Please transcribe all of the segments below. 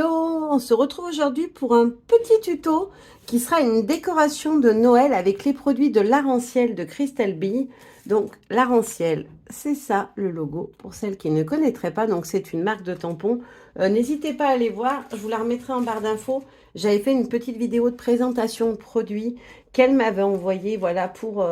Hello, on se retrouve aujourd'hui pour un petit tuto qui sera une décoration de Noël avec les produits de l'Arc-en-Ciel de Crystal Bee. Donc l'Arc-en-Ciel, c'est ça le logo pour celles qui ne connaîtraient pas. Donc c'est une marque de tampons. N'hésitez pas à aller voir, je vous la remettrai en barre d'infos. J'avais fait une petite vidéo de présentation de produits qu'elle m'avait envoyé, voilà, pour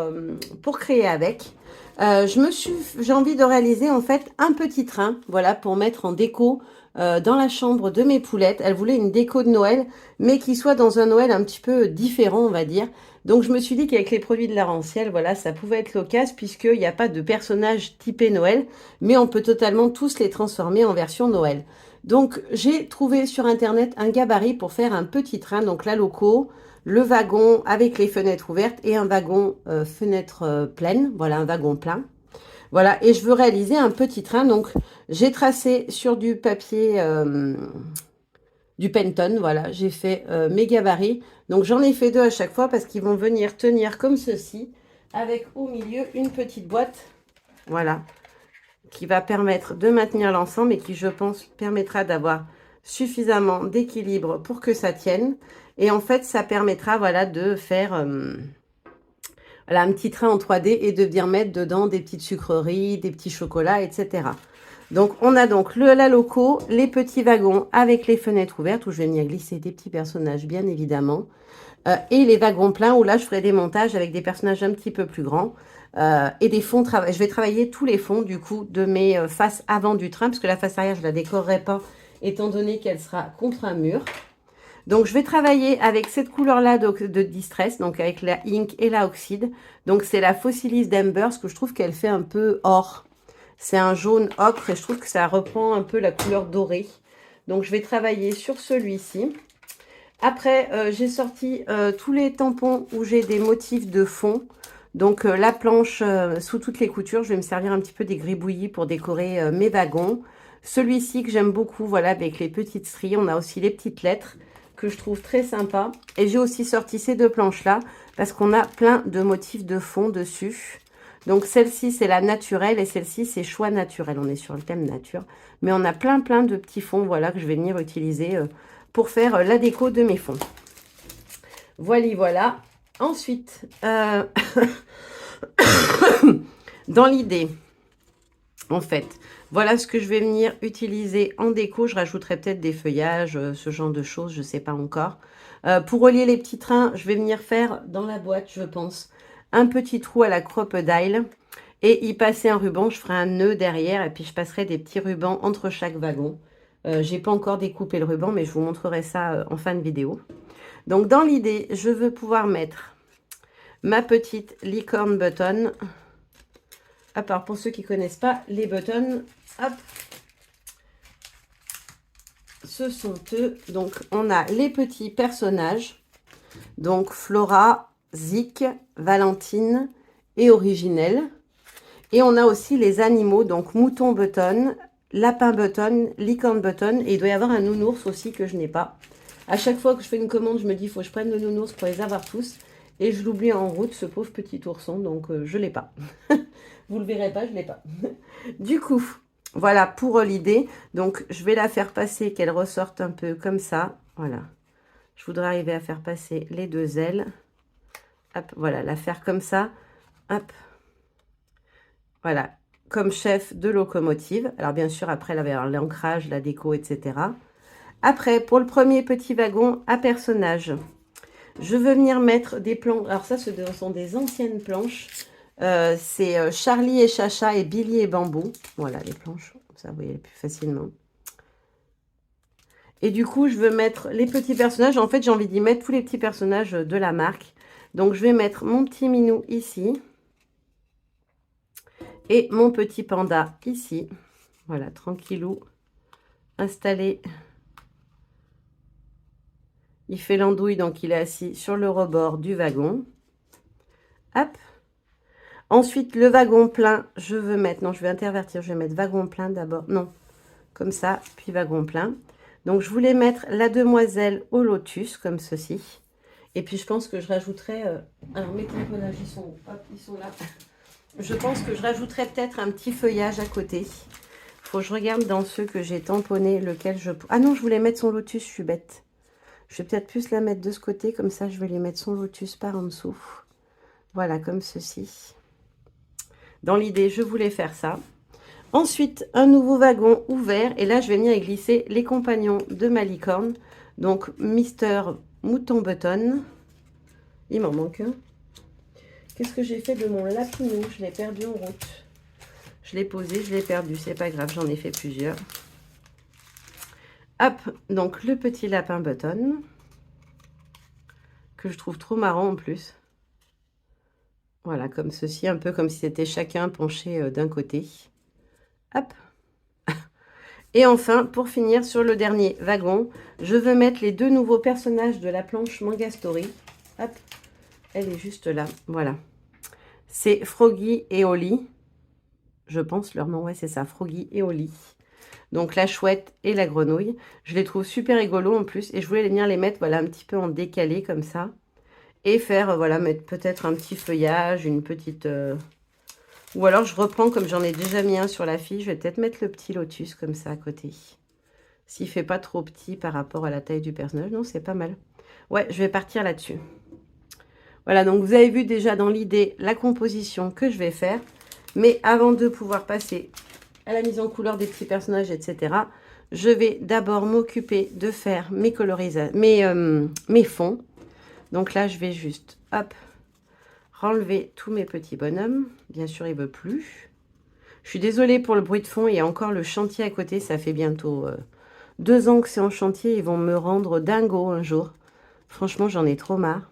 créer avec. J'ai envie de réaliser en fait un petit train, voilà, pour mettre en déco dans la chambre de mes poulettes. Elle voulait une déco de Noël, mais qui soit dans un Noël un petit peu différent, on va dire. Donc je me suis dit qu'avec les produits de l'Arc-en-Ciel, voilà, ça pouvait être l'occasion, puisqu'il n'y a pas de personnage typé Noël, mais on peut totalement tous les transformer en version Noël. Donc j'ai trouvé sur internet un gabarit pour faire un petit train, donc la loco, le wagon avec les fenêtres ouvertes et un wagon fenêtre pleine, voilà, un wagon plein. Voilà, et je veux réaliser un petit train, donc j'ai tracé sur du papier, du Penton, voilà, j'ai fait mes gabarits. Donc j'en ai fait deux à chaque fois parce qu'ils vont venir tenir comme ceci, avec au milieu une petite boîte, voilà, qui va permettre de maintenir l'ensemble et qui, je pense, permettra d'avoir suffisamment d'équilibre pour que ça tienne. Et en fait, ça permettra, voilà, de faire... voilà, un petit train en 3D et de venir mettre dedans des petites sucreries, des petits chocolats, etc. Donc, on a donc la loco, les petits wagons avec les fenêtres ouvertes où je vais venir glisser des petits personnages, bien évidemment. Et les wagons pleins où là, je ferai des montages avec des personnages un petit peu plus grands. Et des fonds, je vais travailler tous les fonds, du coup, de mes faces avant du train, parce que la face arrière, je ne la décorerai pas, étant donné qu'elle sera contre un mur. Donc, je vais travailler avec cette couleur-là de Distress, donc avec la Ink et la Oxyde. Donc, c'est la Fossilis d'Amber, parce que je trouve qu'elle fait un peu or. C'est un jaune ocre et je trouve que ça reprend un peu la couleur dorée. Donc, je vais travailler sur celui-ci. Après, j'ai sorti tous les tampons où j'ai des motifs de fond. Donc, la planche sous toutes les coutures, je vais me servir un petit peu des gribouillis pour décorer mes wagons. Celui-ci que j'aime beaucoup, voilà, avec les petites stries. On a aussi les petites lettres que je trouve très sympa. Et j'ai aussi sorti ces deux planches-là parce qu'on a plein de motifs de fond dessus. Donc, celle-ci, c'est la naturelle et celle-ci, c'est choix naturel. On est sur le thème nature. Mais on a plein de petits fonds, voilà, que je vais venir utiliser pour faire la déco de mes fonds. Voilà. Ensuite, dans l'idée, en fait, voilà ce que je vais venir utiliser en déco. Je rajouterai peut-être des feuillages, ce genre de choses, je ne sais pas encore. Pour relier les petits trains, je vais venir faire dans la boîte, je pense, un petit trou à la crocodile et y passer un ruban. Je ferai un nœud derrière et puis je passerai des petits rubans entre chaque wagon. J'ai pas encore découpé le ruban, mais je vous montrerai ça en fin de vidéo. Donc, dans l'idée, je veux pouvoir mettre ma petite licorne button. À part pour ceux qui ne connaissent pas les buttons, hop, ce sont eux. Donc, on a les petits personnages. Donc, Flora, Zik, Valentine et Originelle. Et on a aussi les animaux. Donc, mouton button, lapin button, licorne button. Et il doit y avoir un nounours aussi que je n'ai pas. À chaque fois que je fais une commande, je me dis, il faut que je prenne le nounours pour les avoir tous. Et je l'oublie en route, ce pauvre petit ourson. Donc, je ne l'ai pas. Vous ne le verrez pas, je ne l'ai pas. Du coup, voilà pour l'idée. Donc, je vais la faire passer, qu'elle ressorte un peu comme ça. Voilà. Je voudrais arriver à faire passer les deux ailes. Hop, voilà, la faire comme ça. Hop. Voilà, comme chef de locomotive. Alors, bien sûr, après, elle va l'ancrage, la déco, etc. Après, pour le premier petit wagon à personnage, je veux venir mettre des planches. Alors, ça, ce sont des anciennes planches. C'est Charlie et Chacha et Billy et Bambou. Voilà les planches, comme ça vous voyez plus facilement. Et du coup, je veux mettre les petits personnages. En fait, j'ai envie d'y mettre tous les petits personnages de la marque. Donc, je vais mettre mon petit minou ici. Et mon petit panda ici. Voilà, tranquillou. Installé. Il fait l'andouille, donc il est assis sur le rebord du wagon. Hop. Ensuite, le wagon plein, je veux mettre... Non, je vais intervertir. Je vais mettre wagon plein d'abord. Non, comme ça, puis wagon plein. Donc, je voulais mettre la demoiselle au lotus, comme ceci. Et puis, je pense que je rajouterai... alors, mes tamponnages, ils sont là. Je pense que je rajouterai peut-être un petit feuillage à côté. Il faut que je regarde dans ceux que j'ai tamponnés, lequel je... Ah non, je voulais mettre son lotus, je suis bête. Je vais peut-être plus la mettre de ce côté, comme ça je vais lui mettre son lotus par en dessous. Voilà, comme ceci. Dans l'idée, je voulais faire ça. Ensuite, un nouveau wagon ouvert. Et là, je vais venir y glisser les compagnons de ma licorne. Donc, Mister Mouton Button. Il m'en manque un. Qu'est-ce que j'ai fait de mon lapinou? Je l'ai perdu en route. Je l'ai posé, je l'ai perdu. C'est pas grave, j'en ai fait plusieurs. Hop, donc le petit lapin Button. Que je trouve trop marrant en plus. Voilà, comme ceci, un peu comme si c'était chacun penché d'un côté. Hop. Et enfin, pour finir sur le dernier wagon, je veux mettre les deux nouveaux personnages de la planche Manga Story. Hop, elle est juste là, voilà. C'est Froggy et Oli. Je pense leur nom, ouais, c'est ça, Froggy et Oli. Donc la chouette et la grenouille. Je les trouve super rigolos en plus. Et je voulais venir les mettre, voilà, un petit peu en décalé comme ça. Et faire, voilà, mettre peut-être un petit feuillage, une petite... Ou alors je reprends, comme j'en ai déjà mis un sur la fiche, je vais peut-être mettre le petit lotus comme ça à côté. S'il ne fait pas trop petit par rapport à la taille du personnage, non, c'est pas mal. Ouais, je vais partir là-dessus. Voilà, donc vous avez vu déjà dans l'idée la composition que je vais faire. Mais avant de pouvoir passer à la mise en couleur des petits personnages, etc., je vais d'abord m'occuper de faire mes colorisations, mes fonds. Donc là, je vais juste, hop, enlever tous mes petits bonhommes. Bien sûr, il ne veut plus. Je suis désolée pour le bruit de fond. Il y a encore le chantier à côté. Ça fait bientôt 2 ans que c'est en chantier. Ils vont me rendre dingo un jour. Franchement, j'en ai trop marre.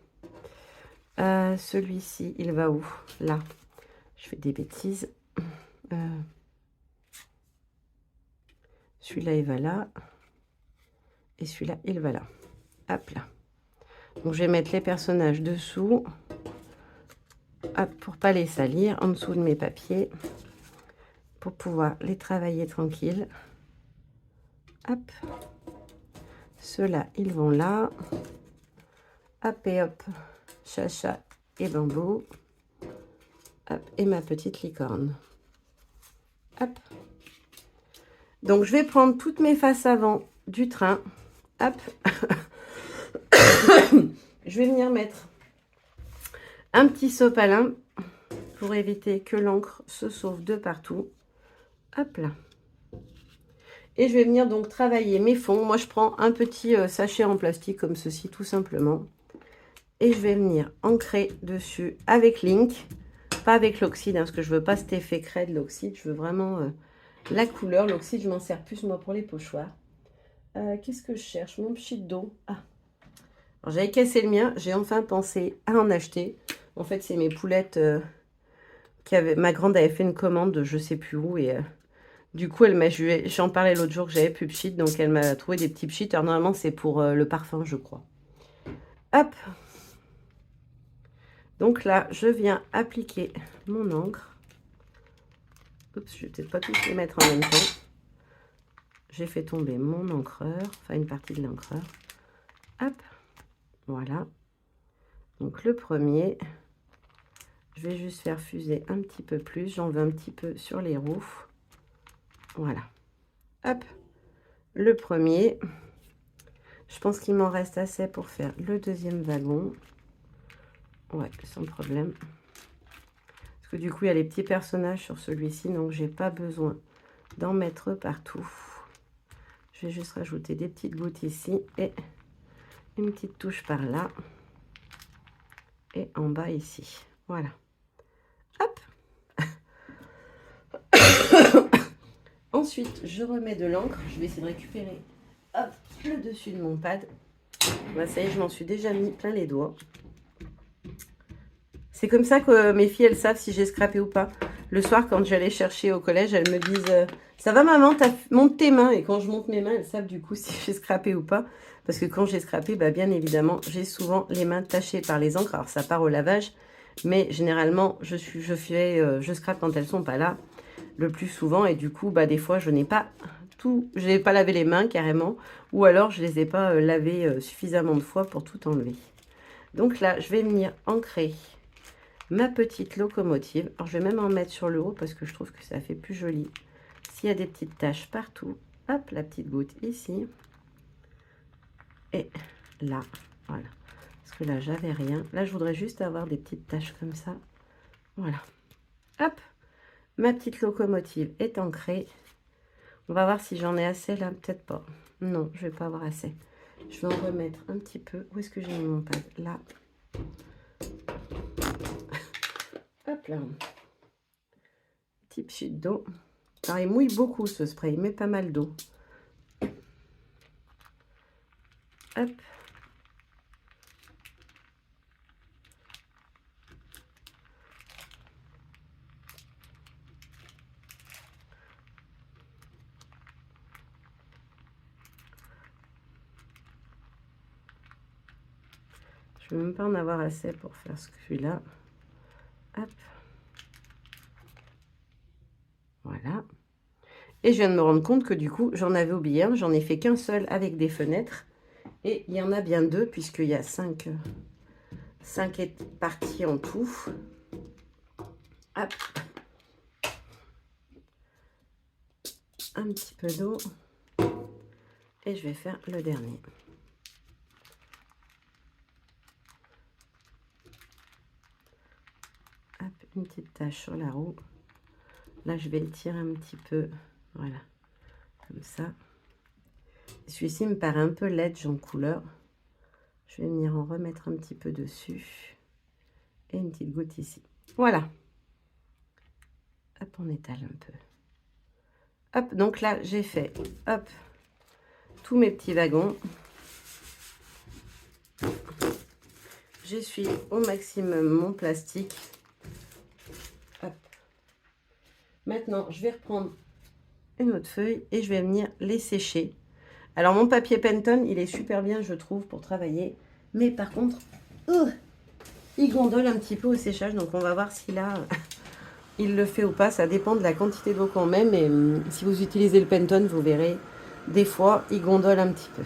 Celui-ci, il va où? Là. Je fais des bêtises. Celui-là, il va là. Et celui-là, il va là. Hop là. Donc, je vais mettre les personnages dessous. Hop, pour pas les salir. En dessous de mes papiers. Pour pouvoir les travailler tranquille. Hop. Ceux-là, ils vont là. Hop et hop. Chacha et bambou. Hop, et ma petite licorne. Hop. Donc, je vais prendre toutes mes faces avant du train. Hop. Je vais venir mettre un petit sopalin pour éviter que l'encre se sauve de partout. Hop là. Et je vais venir donc travailler mes fonds. Moi, je prends un petit sachet en plastique comme ceci, tout simplement. Et je vais venir ancrer dessus avec l'ink. Pas avec l'oxyde, hein, parce que je veux pas cet effet craie de l'oxyde. Je veux vraiment la couleur. L'oxyde, je m'en sers plus, moi, pour les pochoirs. Qu'est-ce que je cherche? Mon pchit d'eau. Ah. J'avais cassé le mien. J'ai enfin pensé à en acheter. En fait, c'est mes poulettes ma grande avait fait une commande de je sais plus où. Et du coup, elle m'a j'en parlais l'autre jour que j'avais plus pchit. Donc, elle m'a trouvé des petits pchits. Alors, normalement, c'est pour le parfum, je crois. Hop. Donc là, je viens appliquer mon encre. Oups, je vais peut-être pas tous les mettre en même temps. J'ai fait tomber mon encreur, enfin une partie de l'encreur. Hop, voilà. Donc le premier, je vais juste faire fuser un petit peu plus. J'en veux un petit peu sur les roues. Voilà. Hop, le premier. Je pense qu'il m'en reste assez pour faire le deuxième wagon. Ouais, sans problème. Parce que du coup, il y a les petits personnages sur celui-ci, donc j'ai pas besoin d'en mettre partout. Je vais juste rajouter des petites gouttes ici et une petite touche par là. Et en bas ici. Voilà. Hop. Ensuite, je remets de l'encre. Je vais essayer de récupérer hop, le dessus de mon pad. Bah, ça y est, je m'en suis déjà mis plein les doigts. C'est comme ça que mes filles, elles savent si j'ai scrappé ou pas. Le soir, quand j'allais chercher au collège, elles me disent ça va maman, monte tes mains. Et quand je monte mes mains, elles savent du coup si j'ai scrappé ou pas. Parce que quand j'ai scrappé, bah, bien évidemment, j'ai souvent les mains tachées par les encres. Alors ça part au lavage, mais généralement, je scrape quand elles sont pas là, le plus souvent. Et du coup, bah, des fois, je n'ai pas lavé les mains carrément. Ou alors, je les ai pas lavées suffisamment de fois pour tout enlever. Donc là, je vais venir ancrer ma petite locomotive. Alors, je vais même en mettre sur le haut parce que je trouve que ça fait plus joli S'il y a des petites taches partout, hop, la petite goutte ici. Et là, voilà. Parce que là, j'avais rien. Là, je voudrais juste avoir des petites taches comme ça. Voilà. Hop, ma petite locomotive est ancrée. On va voir si j'en ai assez là. Peut-être pas. Non, je vais pas avoir assez. Je vais en remettre un petit peu. Où est-ce que j'ai mis mon pad? Là. Hop là. Petite chute d'eau. Alors, il mouille beaucoup ce spray. Il met pas mal d'eau. Hop. Je ne vais même pas en avoir assez pour faire ce que je suis là. Hop. Voilà. Et je viens de me rendre compte que du coup, j'en avais oublié un. J'en ai fait qu'un seul avec des fenêtres. Et il y en a bien deux, puisqu'il y a 5 parties en tout. Hop. Un petit peu d'eau. Et je vais faire le dernier. Hop, une petite tache sur la roue. Là, je vais le tirer un petit peu. Voilà. Comme ça. Celui-ci me paraît un peu ledge en couleur. Je vais venir en remettre un petit peu dessus. Et une petite goutte ici. Voilà. Hop, on étale un peu. Hop, donc là, j'ai fait, hop, tous mes petits wagons. J'essuie au maximum mon plastique. Hop. Maintenant, je vais reprendre une autre feuille et je vais venir les sécher. Alors, mon papier Penton, il est super bien, je trouve, pour travailler. Mais par contre, il gondole un petit peu au séchage. Donc, on va voir si là, il le fait ou pas. Ça dépend de la quantité d'eau qu'on met. Mais si vous utilisez le Penton, vous verrez, des fois, il gondole un petit peu.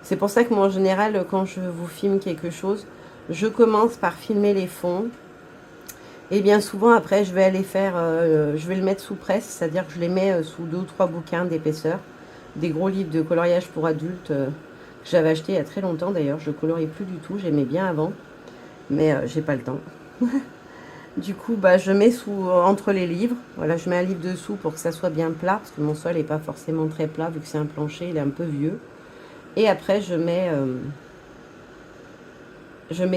C'est pour ça que moi, en général, quand je vous filme quelque chose, je commence par filmer les fonds. Et bien souvent, après, je vais aller faire, je vais le mettre sous presse, c'est-à-dire que je les mets sous 2 ou 3 bouquins d'épaisseur. Des gros livres de coloriage pour adultes que j'avais acheté il y a très longtemps d'ailleurs. Je ne colorie plus du tout, j'aimais bien avant, mais j'ai pas le temps. Du coup, bah, je mets entre les livres. Voilà, je mets un livre dessous pour que ça soit bien plat, parce que mon sol n'est pas forcément très plat, vu que c'est un plancher, il est un peu vieux. Et après, je mets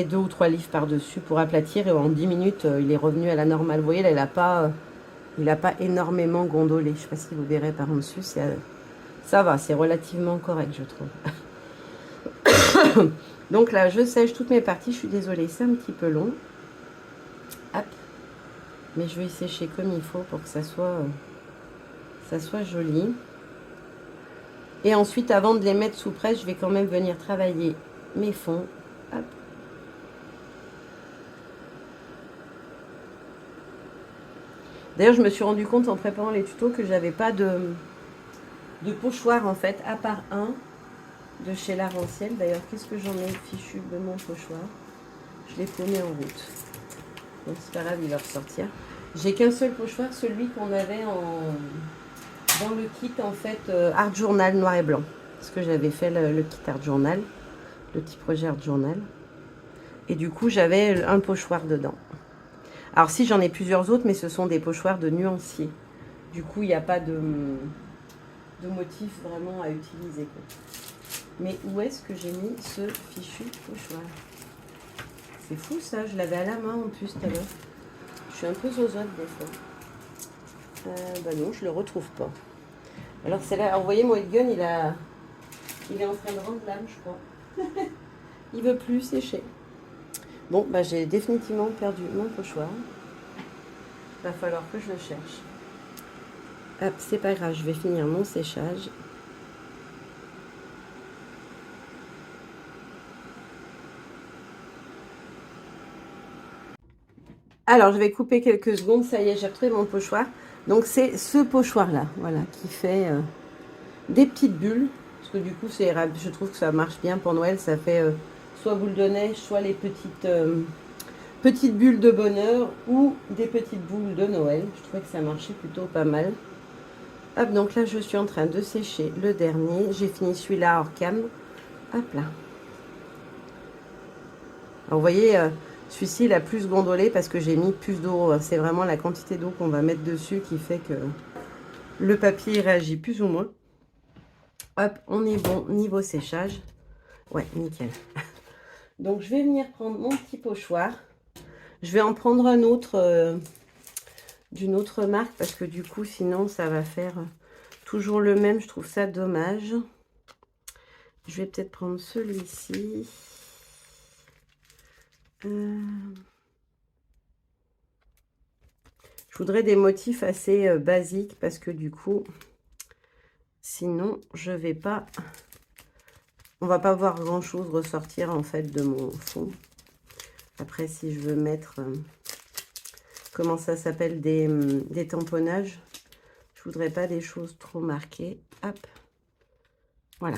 2 ou 3 livres par-dessus pour aplatir. Et en 10 minutes, il est revenu à la normale. Vous voyez, là, il n'a pas énormément gondolé. Je ne sais pas si vous verrez par en dessus. Ça va, c'est relativement correct, je trouve. Donc là, je sèche toutes mes parties. Je suis désolée, c'est un petit peu long. Hop. Mais je vais y sécher comme il faut pour que ça soit joli. Et ensuite, avant de les mettre sous presse, je vais quand même venir travailler mes fonds. Hop. D'ailleurs, je me suis rendu compte en préparant les tutos que j'avais pas de pochoir en fait, à part un de chez L'Aranciel. D'ailleurs, qu'est-ce que j'en ai fichu de mon pochoir? Je l'ai paumé en route. Donc c'est pas grave, il va ressortir. J'ai qu'un seul pochoir, celui qu'on avait dans le kit en fait Art Journal noir et blanc. Parce que j'avais fait le kit Art Journal, le petit projet Art Journal. Et du coup, j'avais un pochoir dedans. Alors si, j'en ai plusieurs autres, mais ce sont des pochoirs de nuancier. Du coup, il n'y a pas de motif vraiment à utiliser, quoi. Mais où est-ce que j'ai mis ce fichu pochoir? C'est fou ça, je l'avais à la main en plus tout à l'heure. Je suis un peu zozote des fois. Bah non, je le retrouve pas. Alors c'est là, vous voyez, mon gun, il est en train de rendre l'âme, je crois. Il veut plus sécher. Bon, bah j'ai définitivement perdu mon pochoir. Il va falloir que je le cherche. Hop, c'est pas grave, je vais finir mon séchage. Alors, je vais couper quelques secondes. Ça y est, j'ai retrouvé mon pochoir. Donc, c'est ce pochoir-là, voilà, qui fait des petites bulles. Parce que du coup, je trouve que ça marche bien pour Noël. Ça fait soit boule de neige, soit les petites bulles de bonheur ou des petites boules de Noël. Je trouvais que ça marchait plutôt pas mal. Hop, donc là, je suis en train de sécher le dernier. J'ai fini celui-là hors cam. Hop là. Alors, vous voyez, celui-ci, il a plus gondolé parce que j'ai mis plus d'eau. C'est vraiment la quantité d'eau qu'on va mettre dessus qui fait que le papier réagit plus ou moins. Hop, on est bon niveau séchage. Ouais, nickel. Donc, je vais venir prendre mon petit pochoir. Je vais en prendre un autre d'une autre marque parce que du coup, sinon, ça va faire toujours le même. Je trouve ça dommage. Je vais peut-être prendre celui-ci. Je voudrais des motifs assez basiques parce que du coup, sinon, je vais pas... On va pas voir grand-chose ressortir en fait de mon fond. Après, si je veux mettre... comment ça s'appelle, des tamponnages. Je voudrais pas des choses trop marquées. Hop. Voilà.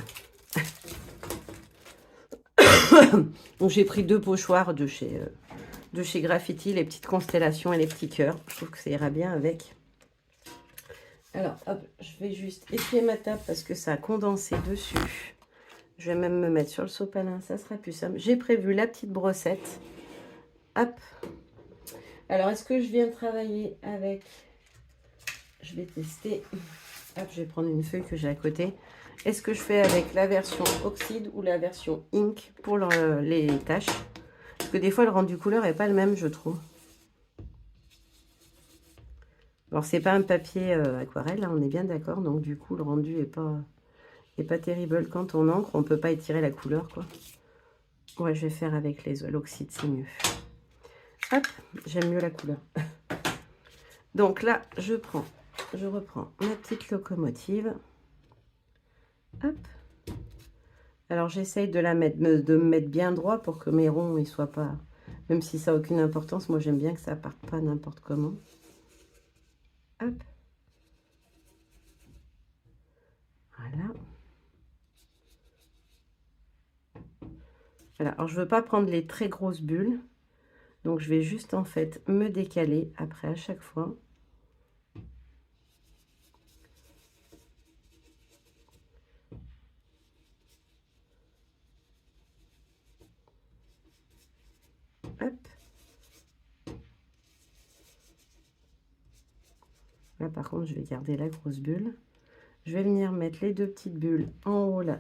Donc, j'ai pris 2 pochoirs de chez Graffiti, les petites constellations et les petits cœurs. Je trouve que ça ira bien avec. Alors, hop, je vais juste essuyer ma table parce que ça a condensé dessus. Je vais même me mettre sur le sopalin, ça sera plus simple. J'ai prévu la petite brossette. Hop. Alors, est-ce que je viens travailler avec... Je vais tester. Hop, je vais prendre une feuille que j'ai à côté. Est-ce que je fais avec la version oxyde ou la version ink pour les taches? Parce que des fois, le rendu couleur n'est pas le même, je trouve. Alors, c'est pas un papier aquarelle, là, on est bien d'accord. Donc, du coup, le rendu n'est pas terrible. Quand on encre, on ne peut pas étirer la couleur, quoi. Ouais, je vais faire avec l'oxyde, c'est mieux. Hop, j'aime mieux la couleur. Donc là, je reprends ma petite locomotive. Hop. Alors, j'essaye de me mettre bien droit pour que mes ronds, ils soient pas... Même si ça n'a aucune importance, moi, j'aime bien que ça parte pas n'importe comment. Hop. Voilà. Voilà. Alors, je veux pas prendre les très grosses bulles. Donc, je vais juste, en fait, me décaler après à chaque fois. Hop. Là, par contre, je vais garder la grosse bulle. Je vais venir mettre les 2 petites bulles en haut, là,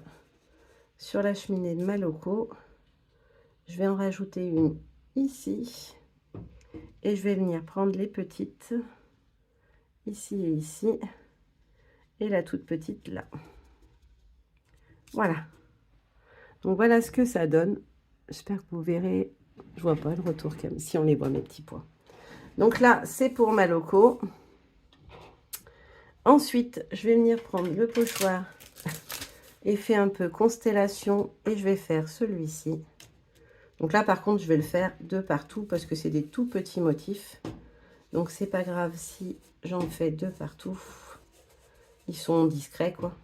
sur la cheminée de ma loco. Je vais en rajouter une ici. Et je vais venir prendre les petites ici et ici. Et la toute petite là. Voilà. Donc, voilà ce que ça donne. J'espère que vous verrez. Je vois pas le retour cam. Si on les voit, mes petits pois. Donc là, c'est pour ma loco. Ensuite, je vais venir prendre le pochoir et faire un peu constellation. Et je vais faire celui-ci. Donc là, par contre, je vais le faire de partout parce que c'est des tout petits motifs. Donc, c'est pas grave si j'en fais de partout. Ils sont discrets, quoi.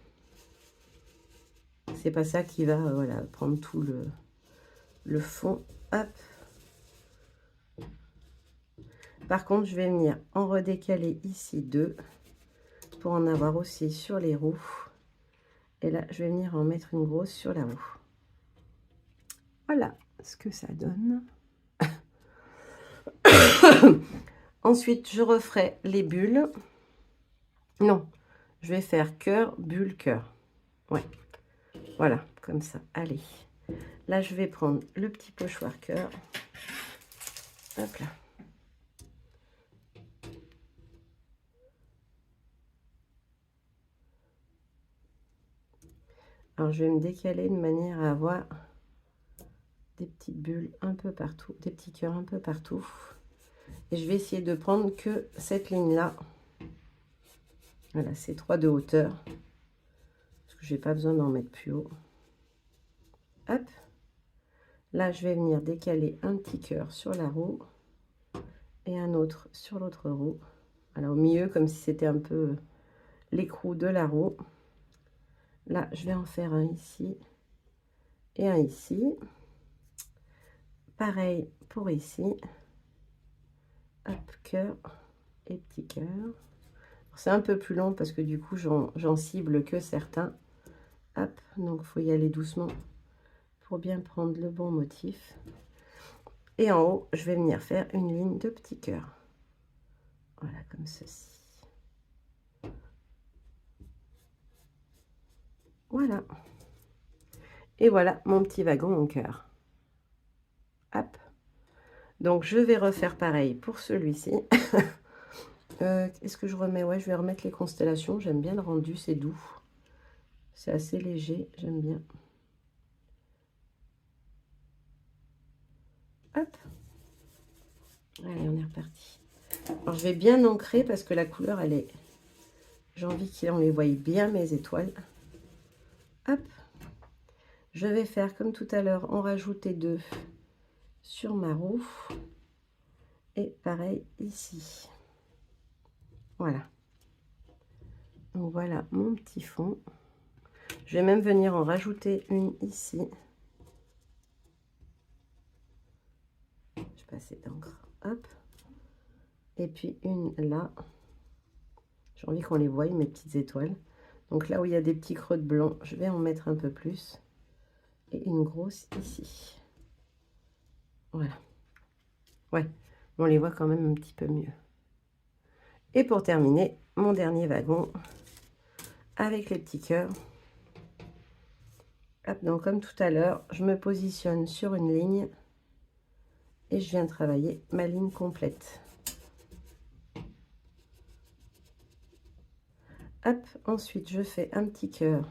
C'est pas ça qui va voilà, prendre tout le fond. Hop. Par contre, je vais venir en redécaler ici 2 pour en avoir aussi sur les roues. Et là, je vais venir en mettre une grosse sur la roue. Voilà ce que ça donne. Ensuite, je referai les bulles. Non, je vais faire cœur, bulle, cœur. Ouais, voilà, comme ça. Allez, là, je vais prendre le petit pochoir cœur. Hop là. Alors, je vais me décaler de manière à avoir des petites bulles un peu partout, des petits cœurs un peu partout. Et je vais essayer de prendre que cette ligne-là. Voilà, c'est 3 de hauteur. Parce que je n'ai pas besoin d'en mettre plus haut. Hop. Là, je vais venir décaler un petit cœur sur la roue. Et un autre sur l'autre roue. Voilà, au milieu, comme si c'était un peu l'écrou de la roue. Là, je vais en faire un ici. Et un ici. Pareil pour ici. Hop, cœur et petit cœur. C'est un peu plus long parce que du coup, j'en cible que certains. Hop, donc il faut y aller doucement pour bien prendre le bon motif. Et en haut, je vais venir faire une ligne de petits cœurs. Voilà, comme ceci. Voilà. Et voilà mon petit wagon en cœur. Hop. Donc, je vais refaire pareil pour celui-ci. Est-ce que je remets? Ouais, je vais remettre les constellations. J'aime bien le rendu, c'est doux. C'est assez léger, j'aime bien. Hop. Allez, on est reparti. Alors, je vais bien ancrer parce que la couleur, elle est... J'ai envie qu'on les voie bien, mes étoiles. Hop. Je vais faire comme tout à l'heure, en rajouter 2 sur ma roue. Et pareil ici. Voilà. Donc, voilà mon petit fond. Je vais même venir en rajouter une ici. Je vais passer d'encre. Hop. Et puis une là. J'ai envie qu'on les voie, mes petites étoiles. Donc là où il y a des petits creux de blanc, je vais en mettre un peu plus. Et une grosse ici. Voilà. Ouais, on les voit quand même un petit peu mieux. Et pour terminer, mon dernier wagon avec les petits cœurs. Hop, donc comme tout à l'heure, je me positionne sur une ligne et je viens travailler ma ligne complète. Hop, ensuite je fais un petit cœur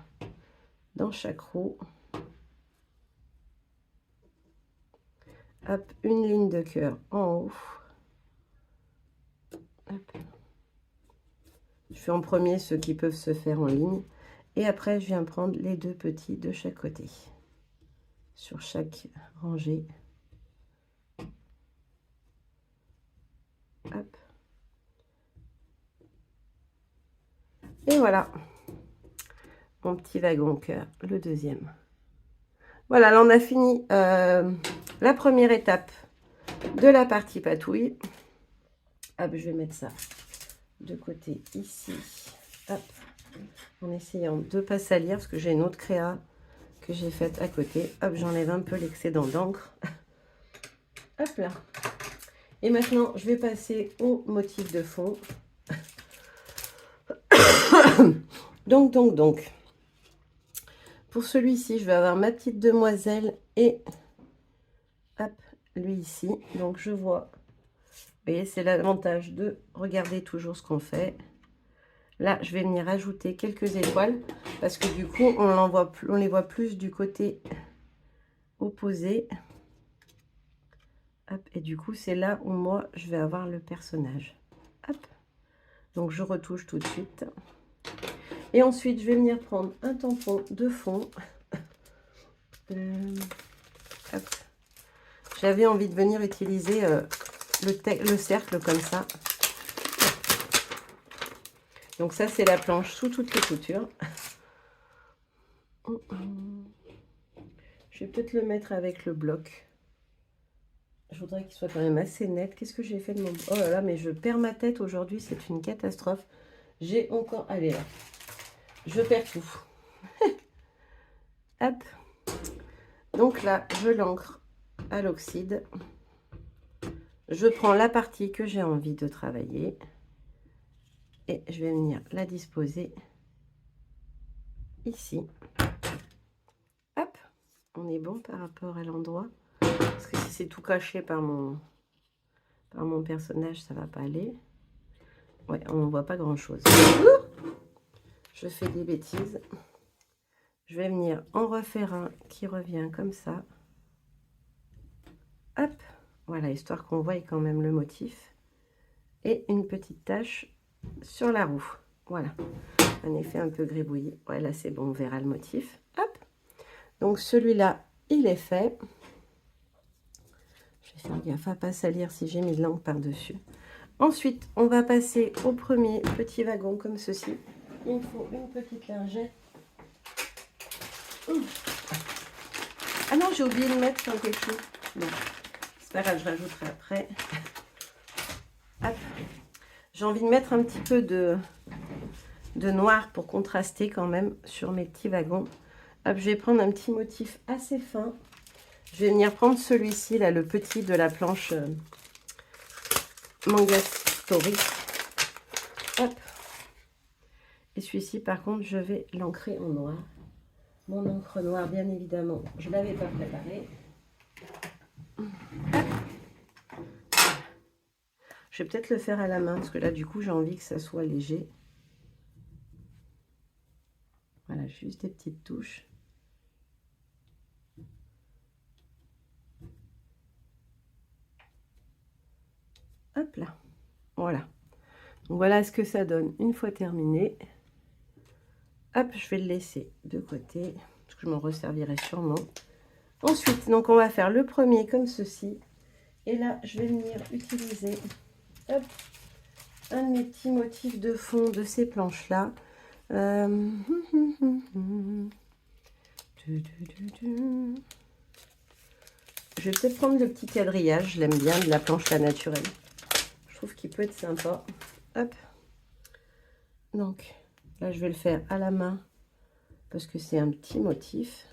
dans chaque roue. Hop, une ligne de cœur en haut. Hop. Je fais en premier ceux qui peuvent se faire en ligne. Et après, je viens prendre les 2 petits de chaque côté. Sur chaque rangée. Hop. Et voilà. Mon petit wagon cœur, le deuxième. Voilà, là on a fini la première étape de la partie patouille. Hop, je vais mettre ça de côté ici. Hop. En essayant de ne pas salir parce que j'ai une autre créa que j'ai faite à côté. Hop, j'enlève un peu l'excédent d'encre. Hop là. Et maintenant, je vais passer au motif de fond. Donc. Pour celui-ci, je vais avoir ma petite demoiselle et hop, lui ici. Donc, je vois. Vous voyez, c'est l'avantage de regarder toujours ce qu'on fait. Là, je vais venir ajouter quelques étoiles parce que du coup, on les voit plus du côté opposé. Hop, et du coup, c'est là où moi, je vais avoir le personnage. Hop. Donc, je retouche tout de suite. Et ensuite, je vais venir prendre un tampon de fond. J'avais envie de venir utiliser le cercle comme ça. Donc ça, c'est la planche sous toutes les coutures. Je vais peut-être le mettre avec le bloc. Je voudrais qu'il soit quand même assez net. Qu'est-ce que j'ai fait de mon... Oh là là, mais je perds ma tête aujourd'hui. C'est une catastrophe. J'ai encore... Allez là. Je perds tout. Hop. Donc là, je l'ancre à l'oxyde. Je prends la partie que j'ai envie de travailler. Et je vais venir la disposer ici. Hop. On est bon par rapport à l'endroit. Parce que si c'est tout caché par mon personnage, ça va pas aller. Ouais, on ne voit pas grand chose. Je fais des bêtises. Je vais venir en refaire un qui revient comme ça. Hop, voilà, histoire qu'on voie quand même le motif. Et une petite tache sur la roue. Voilà, un effet un peu gribouillé. Ouais, là c'est bon, on verra le motif. Hop, donc celui-là, il est fait. Je vais faire gaffe à pas salir si j'ai mis de l'encre par-dessus. Ensuite, on va passer au premier petit wagon comme ceci. Il me faut une petite lingette. Ah non, j'ai oublié de mettre quelque chose. Bon, c'est pas grave, je rajouterai après. Hop. J'ai envie de mettre un petit peu de de noir pour contraster quand même sur mes petits wagons. Hop, je vais prendre un petit motif assez fin. Je vais venir prendre celui-ci, là, le petit de la planche Manga Story. Hop. Et celui-ci, par contre, je vais l'ancrer en noir. Mon encre noire, bien évidemment, je ne l'avais pas préparé. Je vais peut-être le faire à la main, parce que là, du coup, j'ai envie que ça soit léger. Voilà, juste des petites touches. Hop là. Voilà. Donc, voilà ce que ça donne une fois terminé. Hop, je vais le laisser de côté, parce que je m'en resservirai sûrement. Ensuite, donc, on va faire le premier comme ceci. Et là, je vais venir utiliser hop, un de mes petits motifs de fond de ces planches-là. Je vais peut-être prendre le petit quadrillage, je l'aime bien, de la planche là naturelle. Je trouve qu'il peut être sympa. Hop. Donc, là, je vais le faire à la main parce que c'est un petit motif.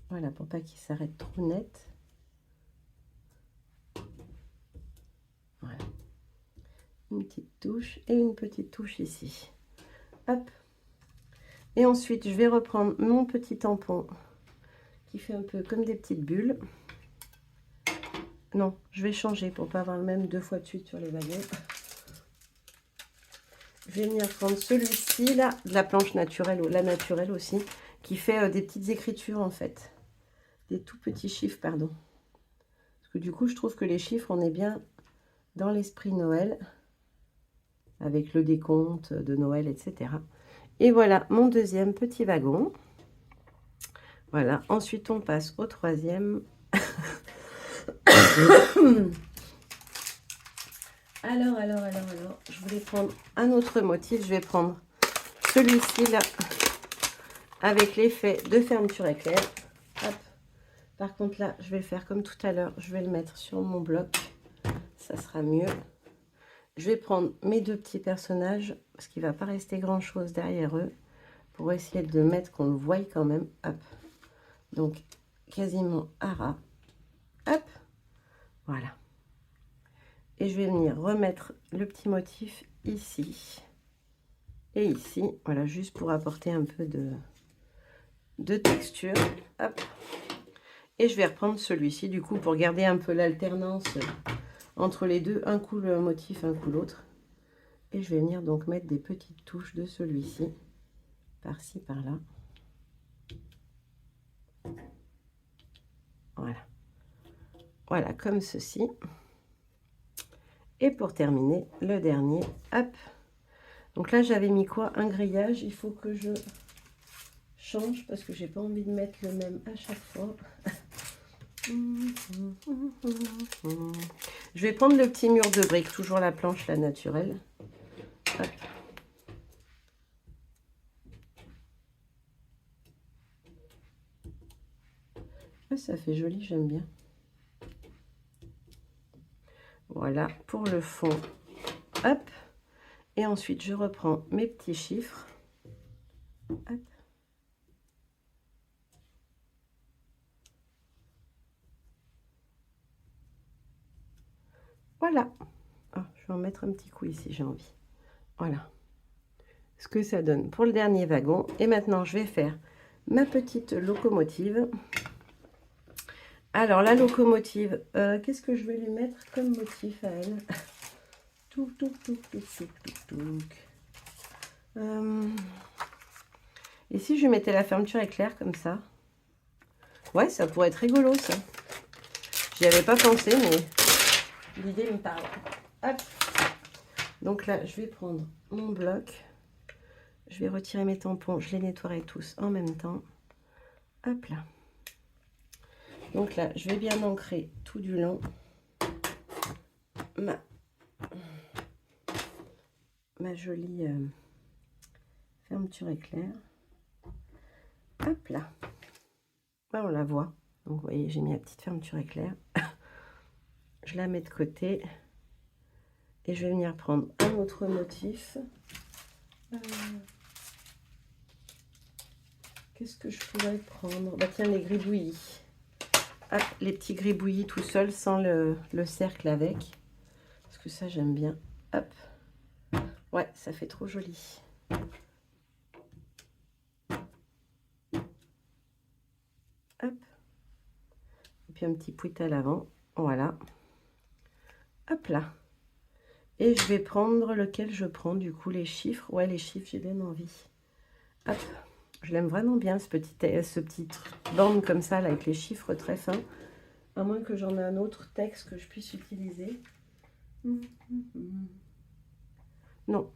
Voilà, pour pas qu'il s'arrête trop net. Voilà. Une petite touche et une petite touche ici. Hop. Et ensuite, je vais reprendre mon petit tampon qui fait un peu comme des petites bulles. Non, je vais changer pour pas avoir le même deux fois de suite sur les wagons. Je vais venir prendre celui-ci, là, de la planche naturelle, ou la naturelle aussi, qui fait des petites écritures, en fait. Des tout petits chiffres, pardon. Parce que du coup, je trouve que les chiffres, on est bien dans l'esprit Noël, avec le décompte de Noël, etc. Et voilà, mon deuxième petit wagon. Voilà, ensuite, on passe au troisième. Alors, je voulais prendre un autre motif. Je vais prendre celui-ci, là, avec l'effet de fermeture éclair. Hop. Par contre, là, je vais le faire comme tout à l'heure. Je vais le mettre sur mon bloc. Ça sera mieux. Je vais prendre mes deux petits personnages, parce qu'il ne va pas rester grand-chose derrière eux, pour essayer de mettre qu'on le voie quand même. Hop. Donc, quasiment à ras. Hop. Voilà. Et je vais venir remettre le petit motif ici et ici. Voilà, juste pour apporter un peu de texture. Hop. Et je vais reprendre celui-ci, du coup, pour garder un peu l'alternance entre les deux. Un coup le motif, un coup l'autre. Et je vais venir donc mettre des petites touches de celui-ci, par-ci, par-là. Voilà. Voilà, comme ceci. Et pour terminer, le dernier, hop. Donc là, j'avais mis quoi? Un grillage. Il faut que je change parce que j'ai pas envie de mettre le même à chaque fois. Je vais prendre le petit mur de briques, toujours la planche, la naturelle. Hop. Ah, ça fait joli, j'aime bien. Voilà, pour le fond. Hop. Et ensuite, je reprends mes petits chiffres. Hop. Voilà. Oh, je vais en mettre un petit coup ici, j'ai envie. Voilà. Ce que ça donne pour le dernier wagon. Et maintenant, je vais faire ma petite locomotive. Alors, la locomotive, qu'est-ce que je vais lui mettre comme motif à elle? Et si je mettais la fermeture éclair comme ça? Ouais, ça pourrait être rigolo, ça. J'y avais pas pensé, mais l'idée me parle. Hop. Donc là, je vais prendre mon bloc. Je vais retirer mes tampons. Je les nettoierai tous en même temps. Hop là. Donc là, je vais bien ancrer tout du long ma jolie fermeture éclair. Hop là. Là, on la voit. Donc, vous voyez, j'ai mis la petite fermeture éclair. Je la mets de côté. Et je vais venir prendre un autre motif. Qu'est-ce que je pourrais prendre? Bah tiens, les gribouillis. Hop, les petits gribouillis tout seuls, sans le cercle avec. Parce que ça, j'aime bien. Hop. Ouais, ça fait trop joli. Hop. Et puis un petit pouit à l'avant. Voilà. Hop là. Et je vais prendre lequel je prends, du coup, les chiffres. Ouais, les chiffres, j'ai bien envie. Hop. Je l'aime vraiment bien, ce petit bande comme ça, là, avec les chiffres très fins. À moins que j'en ai un autre texte que je puisse utiliser. Non.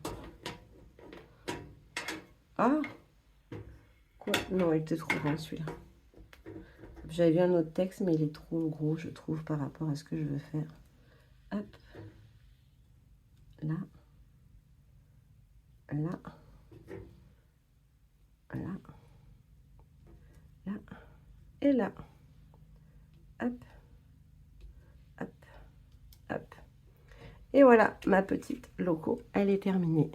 Ah! Quoi? Non, il était trop grand, celui-là. J'avais vu un autre texte, mais il est trop gros, je trouve, par rapport à ce que je veux faire. Hop. Là. Là. Là. Là. Et là. Hop. Hop. Hop. Et voilà, ma petite loco, elle est terminée.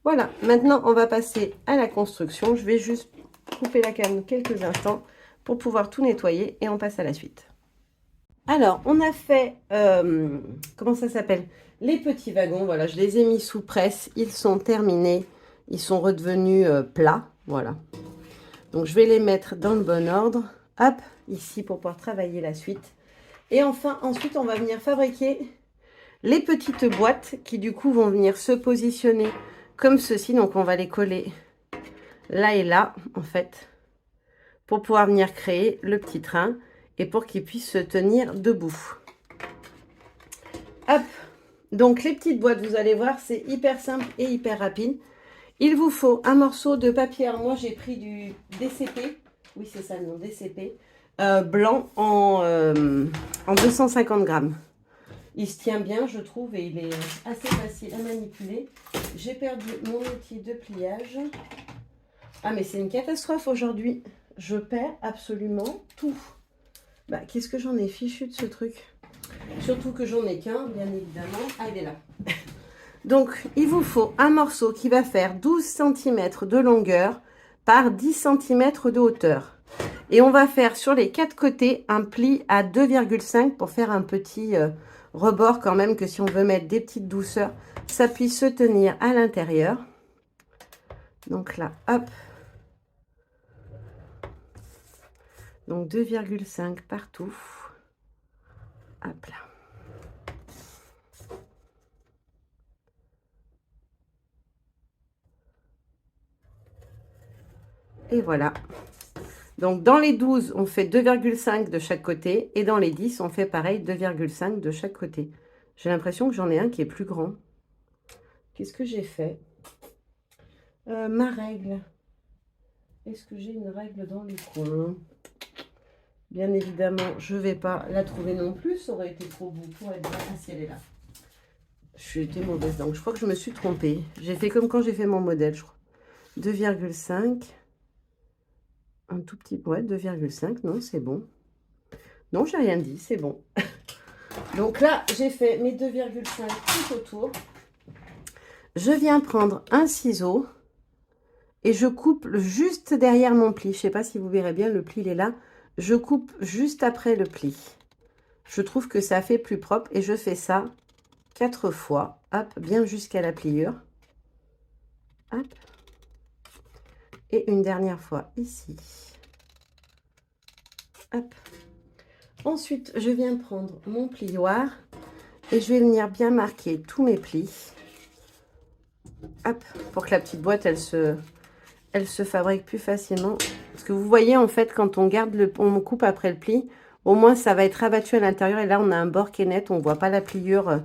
Voilà, maintenant on va passer à la construction. Je vais juste couper la canne quelques instants pour pouvoir tout nettoyer et on passe à la suite. Alors, on a fait, comment ça s'appelle? Les petits wagons, voilà, je les ai mis sous presse, ils sont terminés, ils sont redevenus plats, voilà. Donc, je vais les mettre dans le bon ordre, hop, ici pour pouvoir travailler la suite. Et enfin, ensuite, on va venir fabriquer les petites boîtes qui, du coup, vont venir se positionner comme ceci. Donc, on va les coller là et là, en fait, pour pouvoir venir créer le petit train et pour qu'il puisse se tenir debout. Hop, donc les petites boîtes, vous allez voir, c'est hyper simple et hyper rapide. Il vous faut un morceau de papier. Alors moi, j'ai pris du DCP. Oui, c'est ça le nom, DCP. Blanc en 250 grammes. Il se tient bien, je trouve, et il est assez facile à manipuler. J'ai perdu mon outil de pliage. Ah, mais c'est une catastrophe aujourd'hui. Je perds absolument tout. Bah, qu'est-ce que j'en ai fichu de ce truc? Surtout que j'en ai qu'un, bien évidemment. Ah, il est là. Donc, il vous faut un morceau qui va faire 12 cm de longueur par 10 cm de hauteur. Et on va faire sur les 4 côtés un pli à 2,5 pour faire un petit rebord quand même, que si on veut mettre des petites douceurs, ça puisse se tenir à l'intérieur. Donc là, hop. Donc 2,5 partout. Hop là. Et voilà. Donc dans les 12, on fait 2,5 de chaque côté. Et dans les 10, on fait pareil, 2,5 de chaque côté. J'ai l'impression que j'en ai un qui est plus grand. Qu'est-ce que j'ai fait? Ma règle. Est-ce que j'ai une règle dans les coins? Bien évidemment, je ne vais pas la trouver non plus. Ça aurait été trop beau pour être là. Ah, si elle est là. Je été mauvaise, donc je crois que je me suis trompée. J'ai fait comme quand j'ai fait mon modèle, je crois. 2,5. Un tout petit, ouais, 2,5. Non, c'est bon. Non, j'ai rien dit, c'est bon. Donc là, j'ai fait mes 2,5 tout autour. Je viens prendre un ciseau et je coupe juste derrière mon pli. Je ne sais pas si vous verrez bien, le pli il est là. Je coupe juste après le pli. Je trouve que ça fait plus propre et je fais ça 4 fois. Hop, bien jusqu'à la pliure. Hop. Et une dernière fois ici. Hop. Ensuite, je viens prendre mon plioir et je vais venir bien marquer tous mes plis. Hop, pour que la petite boîte, elle se fabrique plus facilement. Parce que vous voyez, en fait, quand on garde on coupe après le pli, au moins ça va être rabattu à l'intérieur. Et là, on a un bord qui est net, on ne voit pas la pliure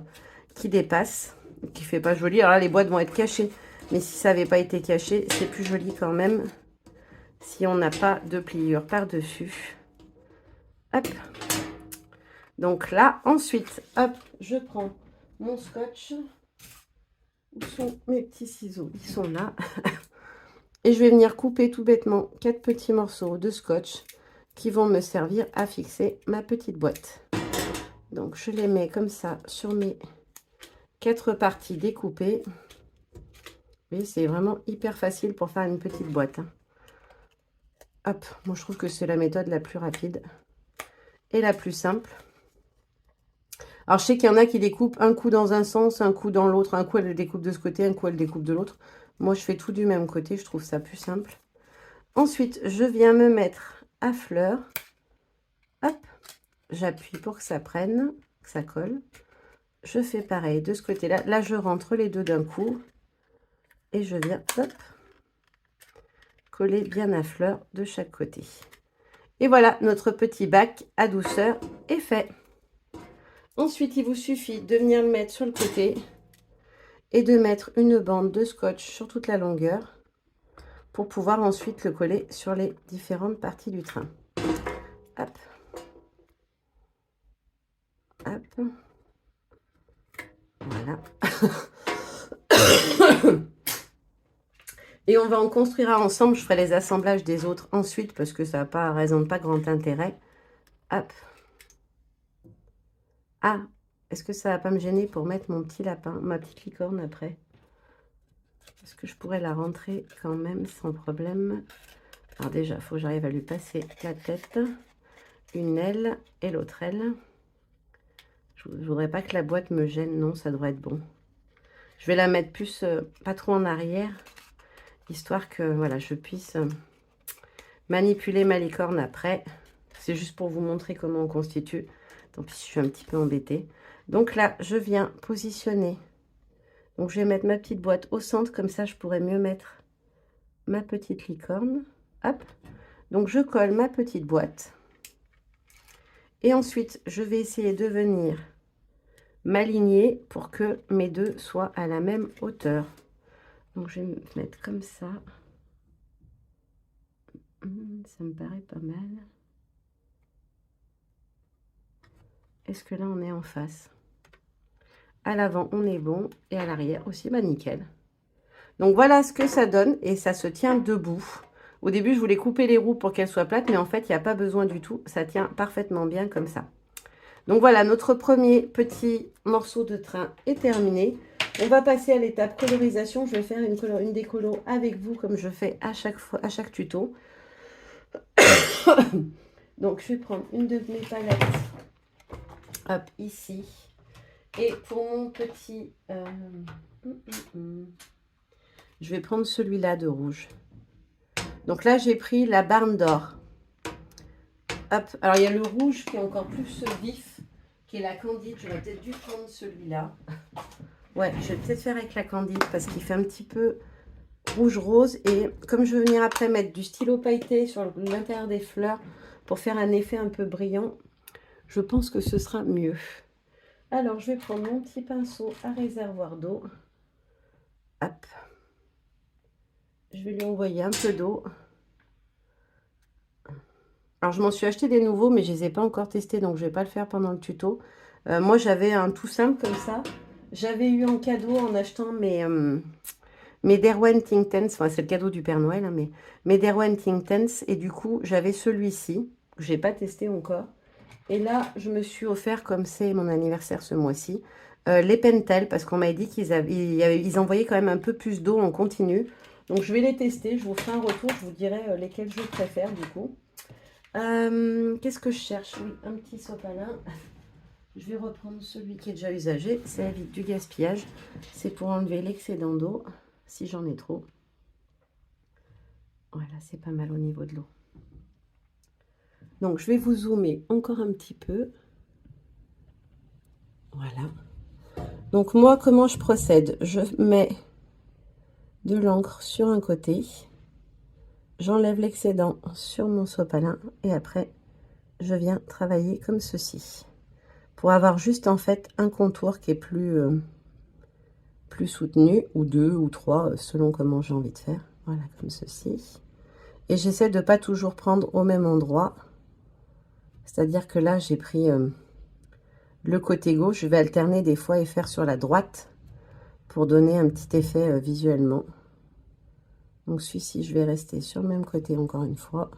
qui dépasse, qui fait pas joli. Alors là, les boîtes vont être cachées. Mais si ça n'avait pas été caché, c'est plus joli quand même. Si on n'a pas de pliure par-dessus. Hop. Donc là, ensuite, hop, je prends mon scotch. Où sont mes petits ciseaux? Ils sont là. Et je vais venir couper tout bêtement 4 petits morceaux de scotch qui vont me servir à fixer ma petite boîte. Donc je les mets comme ça sur mes 4 parties découpées. Vous voyez, c'est vraiment hyper facile pour faire une petite boîte. Hein. Hop, moi je trouve que c'est la méthode la plus rapide et la plus simple. Alors je sais qu'il y en a qui découpent un coup dans un sens, un coup dans l'autre. Un coup elle le découpe de ce côté, un coup elle le découpe de l'autre. Moi je fais tout du même côté, je trouve ça plus simple. Ensuite, je viens me mettre à fleur. Hop, j'appuie pour que ça prenne, que ça colle. Je fais pareil de ce côté-là. Là, je rentre les deux d'un coup. Et je viens, hop, coller bien à fleur de chaque côté. Et voilà, notre petit bac à douceur est fait. Ensuite, il vous suffit de venir le mettre sur le côté et de mettre une bande de scotch sur toute la longueur pour pouvoir ensuite le coller sur les différentes parties du train. Hop. Hop. Voilà. Et on va en construire ensemble. Je ferai les assemblages des autres ensuite parce que ça n'a pas raison de pas grand intérêt. Hop. Ah, est-ce que ça va pas me gêner pour mettre mon petit lapin, ma petite licorne après? Est-ce que je pourrais la rentrer quand même sans problème? Alors déjà, il faut que j'arrive à lui passer la tête, une aile et l'autre aile. Je ne voudrais pas que la boîte me gêne, non, ça devrait être bon. Je vais la mettre plus, pas trop en arrière, histoire que voilà, je puisse manipuler ma licorne après. C'est juste pour vous montrer comment on constitue. Tant pis, je suis un petit peu embêtée. Donc là, je viens positionner. Donc je vais mettre ma petite boîte au centre, comme ça je pourrais mieux mettre ma petite licorne. Hop. Donc je colle ma petite boîte. Et ensuite, je vais essayer de venir m'aligner pour que mes deux soient à la même hauteur. Donc je vais me mettre comme ça. Ça me paraît pas mal. Est-ce que là on est en face? À l'avant on est bon et à l'arrière aussi, bah nickel. Donc voilà ce que ça donne et ça se tient debout. Au début je voulais couper les roues pour qu'elles soient plates, mais en fait il n'y a pas besoin du tout, ça tient parfaitement bien comme ça. Donc voilà, notre premier petit morceau de train est terminé. On va passer à l'étape colorisation. Je vais faire une décolo avec vous comme je fais à chaque fois, à chaque tuto. Donc je vais prendre une de mes palettes, hop, ici. Et pour mon petit... je vais prendre celui-là de rouge. Donc là, j'ai pris la Barne d'Or. Hop, alors il y a le rouge qui est encore plus vif, qui est la Candide. J'aurais peut-être dû prendre celui-là. Ouais, je vais peut-être faire avec la Candide parce qu'il fait un petit peu rouge-rose. Et comme je vais venir après mettre du stylo pailleté sur l'intérieur des fleurs pour faire un effet un peu brillant, je pense que ce sera mieux. Alors, je vais prendre mon petit pinceau à réservoir d'eau. Hop. Je vais lui envoyer un peu d'eau. Alors, je m'en suis acheté des nouveaux, mais je ne les ai pas encore testés, donc je ne vais pas le faire pendant le tuto. Moi, j'avais un tout simple comme ça. J'avais eu en cadeau en achetant mes Derwent Think Tense. Enfin, c'est le cadeau du Père Noël, hein, mais mes Derwent Think Tense. Et du coup, j'avais celui-ci, que je n'ai pas testé encore. Et là, je me suis offert, comme c'est mon anniversaire ce mois-ci, les Pentel, parce qu'on m'a dit qu'ils envoyaient quand même un peu plus d'eau en continu. Donc, je vais les tester. Je vous ferai un retour. Je vous dirai lesquels je préfère, du coup. Qu'est-ce que je cherche? Oui, un petit sopalin. Je vais reprendre celui qui est déjà usagé. Ça évite du gaspillage. C'est pour enlever l'excédent d'eau, si j'en ai trop. Voilà, c'est pas mal au niveau de l'eau. Donc, je vais vous zoomer encore un petit peu. Voilà. Donc, moi, comment je procède? Je mets de l'encre sur un côté. J'enlève l'excédent sur mon sopalin. Et après, je viens travailler comme ceci. Pour avoir juste, en fait, un contour qui est plus soutenu. Ou deux, ou trois, selon comment j'ai envie de faire. Voilà, comme ceci. Et j'essaie de ne pas toujours prendre au même endroit. C'est-à-dire que là, j'ai pris le côté gauche. Je vais alterner des fois et faire sur la droite pour donner un petit effet visuellement. Donc celui-ci, je vais rester sur le même côté encore une fois.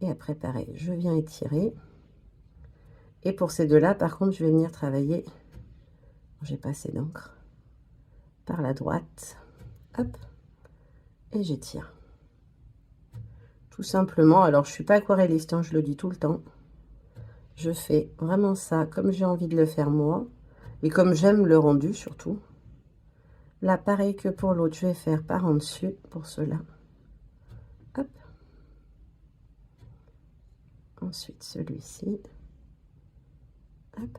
Et après, pareil, je viens étirer. Et pour ces deux-là, par contre, je vais venir travailler. J'ai pas assez d'encre. Par la droite. hop, et j'étire. Tout simplement, alors je suis pas aquarelliste, hein, je le dis tout le temps. Je fais vraiment ça comme j'ai envie de le faire moi, et comme j'aime le rendu surtout. Là, pareil que pour l'autre, je vais faire par en dessus pour cela. Hop. Ensuite, celui-ci. Hop.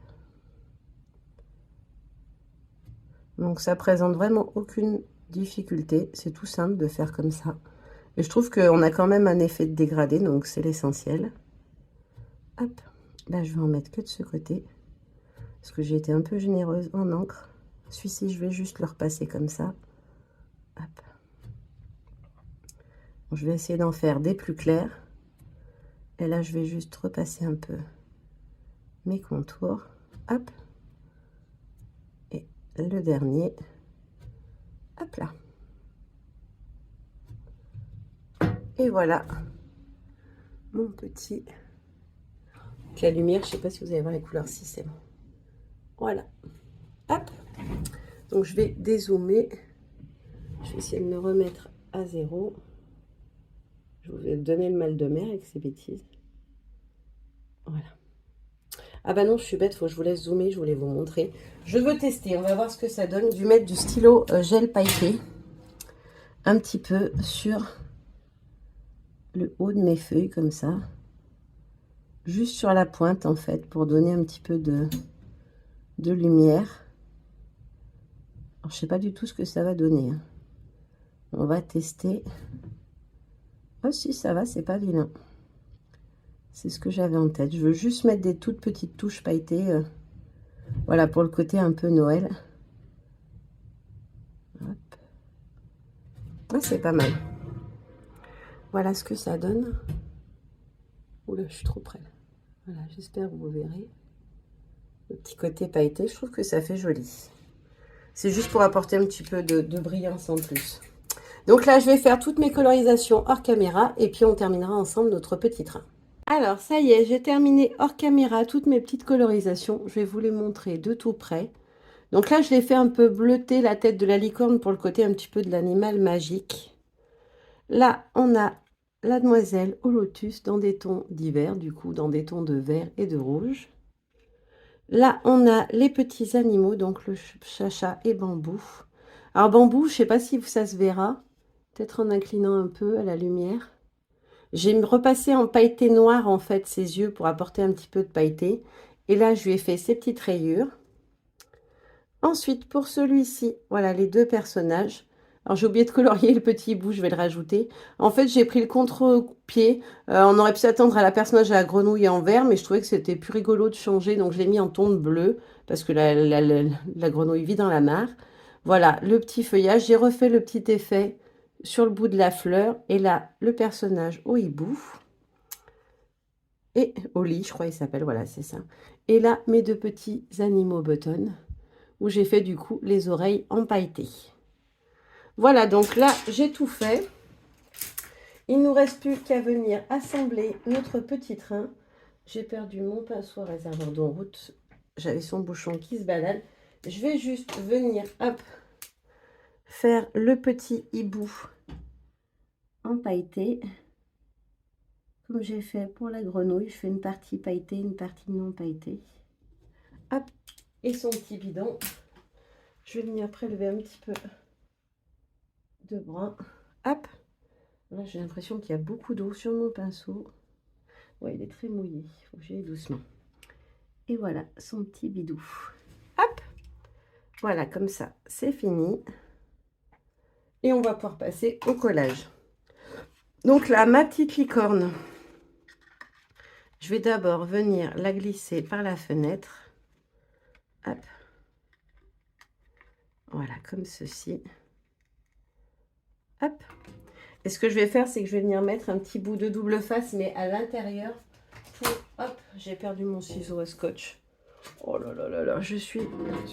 Donc, ça présente vraiment aucune difficulté. C'est tout simple de faire comme ça. Et je trouve qu'on a quand même un effet de dégradé, donc c'est l'essentiel. Hop. Là, je vais en mettre que de ce côté. Parce que j'ai été un peu généreuse en encre. Celui-ci, je vais juste le repasser comme ça. Hop. Bon, je vais essayer d'en faire des plus clairs. Et là, je vais juste repasser un peu mes contours. Hop. Et le dernier. Hop là. Et voilà. Mon petit. La lumière, je ne sais pas si vous allez voir les couleurs, si c'est bon. Voilà. Hop. Donc, je vais dézoomer. Je vais essayer de me remettre à 0. Je vous ai donné le mal de mer avec ces bêtises. Voilà. Ah bah non, je suis bête, faut que je vous laisse zoomer, je voulais vous montrer. Je veux tester, on va voir ce que ça donne. Je vais mettre du stylo gel pailleté un petit peu sur le haut de mes feuilles, comme ça. Juste sur la pointe, en fait, pour donner un petit peu de lumière. Alors, je sais pas du tout ce que ça va donner, hein. On va tester. Oh si, ça va, c'est pas vilain. C'est ce que j'avais en tête. Je veux juste mettre des toutes petites touches pailletées. Voilà, pour le côté un peu Noël. Hop. Ah, c'est pas mal. Voilà ce que ça donne. Oula, je suis trop près. Voilà, j'espère que vous verrez. Le petit côté pailleté, je trouve que ça fait joli. C'est juste pour apporter un petit peu de brillance en plus. Donc là, je vais faire toutes mes colorisations hors caméra et puis on terminera ensemble notre petit train. Alors, ça y est, j'ai terminé hors caméra toutes mes petites colorisations. Je vais vous les montrer de tout près. Donc là, je l'ai fait un peu bleuter la tête de la licorne pour le côté un petit peu de l'animal magique. Là, on a la demoiselle au lotus dans des tons divers, du coup, dans des tons de vert et de rouge. Là, on a les petits animaux, donc le chacha et bambou. Alors, bambou, je ne sais pas si ça se verra, peut-être en inclinant un peu à la lumière. J'ai repassé en pailleté noir, en fait, ses yeux pour apporter un petit peu de pailleté. Et là, je lui ai fait ces petites rayures. Ensuite, pour celui-ci, voilà les deux personnages. Alors, j'ai oublié de colorier le petit bout, je vais le rajouter. En fait, j'ai pris le contre-pied. On aurait pu s'attendre à la personnage à la grenouille en vert, mais je trouvais que c'était plus rigolo de changer. Donc, je l'ai mis en ton de bleu, parce que la grenouille vit dans la mare. Voilà, le petit feuillage. J'ai refait le petit effet sur le bout de la fleur. Et là, le personnage au hibou. Et au lit, je crois qu'il s'appelle. Voilà, c'est ça. Et là, mes deux petits animaux button, où j'ai fait du coup les oreilles empailletées. Voilà, donc là, j'ai tout fait. Il ne nous reste plus qu'à venir assembler notre petit train. J'ai perdu mon pinceau réservoir d'en route. J'avais son bouchon qui se balade. Je vais juste venir, hop, faire le petit hibou empailleté. Comme j'ai fait pour la grenouille, je fais une partie pailletée, une partie non pailletée. Hop, et son petit bidon. Je vais venir prélever un petit peu de brun. Hop. Là, j'ai l'impression qu'il y a beaucoup d'eau sur mon pinceau. Ouais, il est très mouillé. Il faut que j'y aille doucement. Et voilà, son petit bidou. Hop. Voilà, comme ça, c'est fini. Et on va pouvoir passer au collage. Donc là, ma petite licorne, je vais d'abord venir la glisser par la fenêtre. Hop. Voilà, comme ceci. Hop. Et ce que je vais faire, c'est que je vais venir mettre un petit bout de double face, mais à l'intérieur. Hop, j'ai perdu mon ciseau à scotch. Oh là là là là, je suis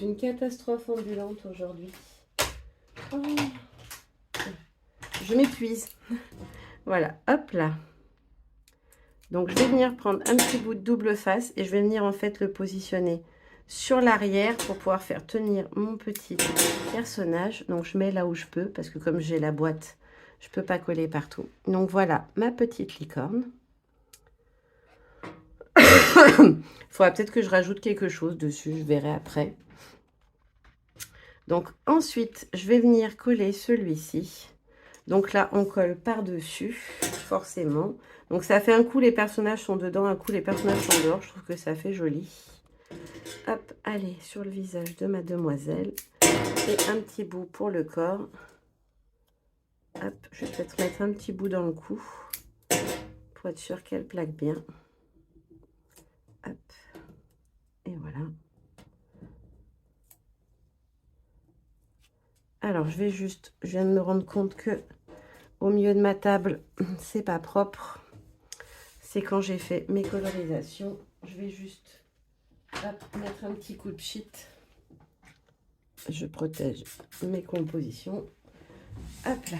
une catastrophe ambulante aujourd'hui. Oh. Je m'épuise. Voilà, hop là. Donc, je vais venir prendre un petit bout de double face et je vais venir en fait le positionner sur l'arrière pour pouvoir faire tenir mon petit personnage. Donc je mets là où je peux parce que comme j'ai la boîte, je peux pas coller partout. Donc voilà ma petite licorne. Il faudra peut-être que je rajoute quelque chose dessus, je verrai après. Donc ensuite, je vais venir coller celui-ci. Donc là, on colle par-dessus, forcément. Donc ça fait un coup, les personnages sont dedans, un coup, les personnages sont dehors. Je trouve que ça fait joli. Hop, allez, sur le visage de ma demoiselle. Et un petit bout pour le corps. Hop, je vais peut-être mettre un petit bout dans le cou. Pour être sûr qu'elle plaque bien. Hop. Et voilà. Alors, je viens de me rendre compte que au milieu de ma table, c'est pas propre. C'est quand j'ai fait mes colorisations. Je vais juste mettre un petit coup de pchit. Je protège mes compositions. Hop là.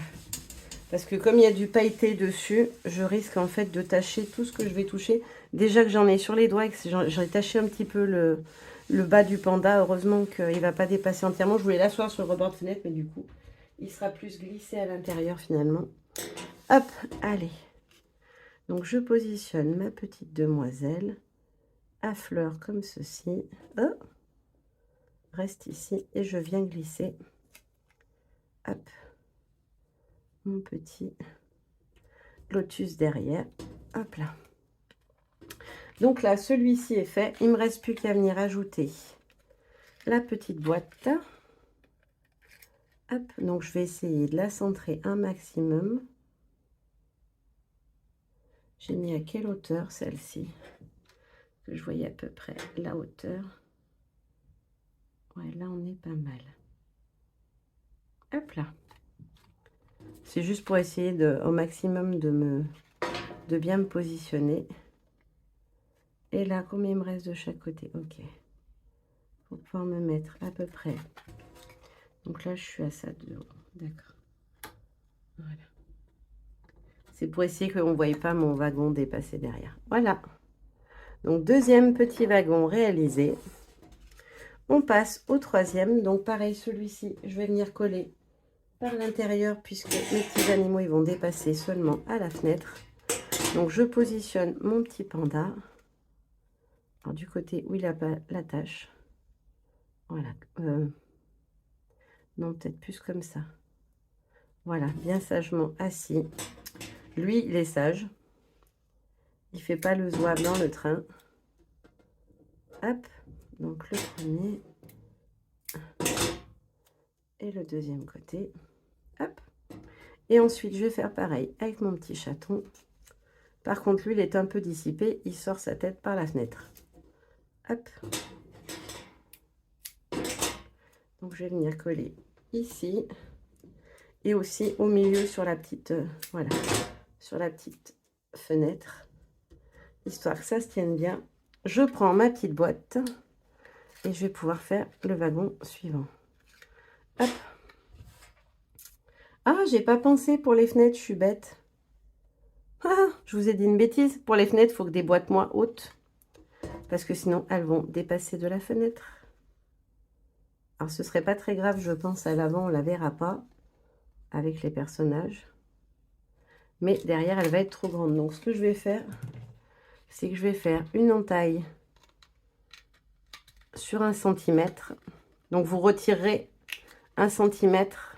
Parce que comme il y a du pailleté dessus, je risque en fait de tacher tout ce que je vais toucher. Déjà que j'en ai sur les doigts et que j'ai taché un petit peu le bas du panda. Heureusement qu'il ne va pas dépasser entièrement. Je voulais l'asseoir sur le rebord de fenêtre, mais du coup, il sera plus glissé à l'intérieur finalement. Hop, allez. Donc je positionne ma petite demoiselle à fleur comme ceci. Oh, reste ici et je viens glisser. Hop, mon petit lotus derrière. Hop là. Donc là, celui-ci est fait. Il ne me reste plus qu'à venir ajouter la petite boîte. Hop, donc je vais essayer de la centrer un maximum. J'ai mis à quelle hauteur celle-ci? Que je voyais à peu près la hauteur. Ouais, là on est pas mal. Hop là. C'est juste pour essayer au maximum de bien me positionner. Et là, combien il me reste de chaque côté? Ok. Pour pouvoir me mettre à peu près. Donc là, je suis à ça de haut. D'accord. Voilà. C'est pour essayer qu'on ne voie pas mon wagon dépasser derrière. Voilà. Donc, deuxième petit wagon réalisé. On passe au troisième. Donc, pareil, celui-ci, je vais venir coller par l'intérieur puisque mes petits animaux, ils vont dépasser seulement à la fenêtre. Donc, je positionne mon petit panda. Alors, du côté où il a pas la tache. Voilà. Non, peut-être plus comme ça. Voilà, bien sagement assis. Lui, il est sage. Il fait pas le zouave dans le train. Hop, donc le premier. Et le deuxième côté. Hop. Et ensuite, je vais faire pareil avec mon petit chaton. Par contre, lui, il est un peu dissipé. Il sort sa tête par la fenêtre. Hop. Donc, je vais venir coller ici. Et aussi au milieu sur la petite, voilà, sur la petite fenêtre. Histoire que ça se tienne bien. Je prends ma petite boîte. Et je vais pouvoir faire le wagon suivant. Hop. Ah, j'ai pas pensé pour les fenêtres, je suis bête. Ah, je vous ai dit une bêtise. Pour les fenêtres, il faut que des boîtes moins hautes. Parce que sinon, elles vont dépasser de la fenêtre. Alors, ce serait pas très grave, je pense, à l'avant, on la verra pas. Avec les personnages. Mais derrière, elle va être trop grande. Donc, ce que je vais faire, c'est que je vais faire une entaille sur 1 centimètre. Donc, vous retirerez 1 centimètre